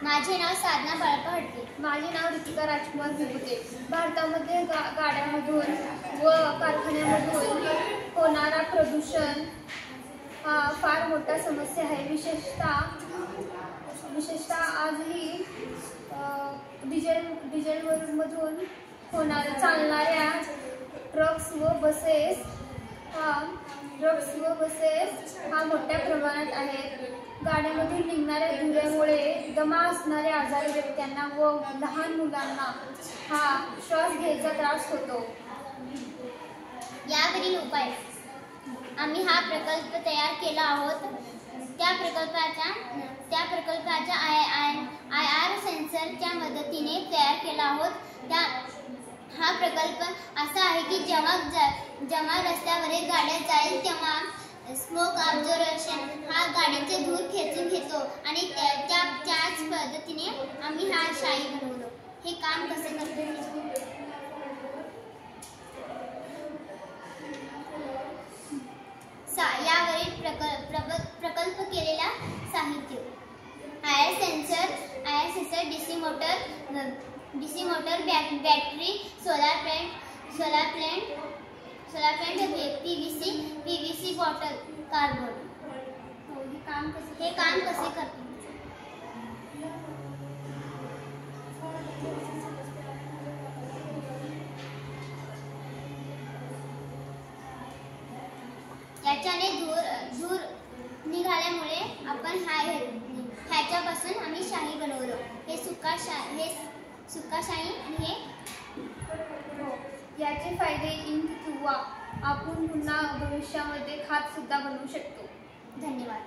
माझे नाव साधना बाळप्पा हटके. माझे नाव ऋतिका राजकुमार भिगुते. भारतामध्ये गाड्यांमधून व कारखान्यामधून होणारा प्रदूषण हा फार मोठा समस्या आहे. विशेषतः आजही डिझेलमधून चालणाऱ्या ट्रक्स व बसेस हा मोठ्या प्रमाणात आहेत. गाड्यांमधून निघणाऱ्या धुरामुळे दमा असणाऱ्या आजारी व्यक्तींना व लहान मुलांना हा श्वास घ्यायचा त्रास होतो. यावरील उपाय आम्ही हा प्रकल्प तयार केला आहोत. त्या प्रकल्पाच्या IR सेन्सरच्या मदतीने तयार केला आहोत. हा प्रकल्प असा आहे की जेव्हा रस्त्यावरील गाड्या जाईल तेव्हा स्मोक ऑब्झर्वेशन हा गाडीचे धूर खेचून घेतो आणि त्याच पद्धतीने आम्ही हा शाई बनवलो. हे काम कसे करतो? यावरील प्रकल्प केलेला साहित्य IR sensor, DC motor, battery, solar plant, PVC bottle, cardboard. हे काम कसे करतो? याच्याने धूर निघाल्यामुळे आपण ह्याच्यापासून आम्ही शाई बनवलो. हे सुका शाई आणि हे याचे फायदे इंक किंवा आपण पुन्हा भविष्यामध्ये खात सुद्धा बनवू शकतो. धन्यवाद.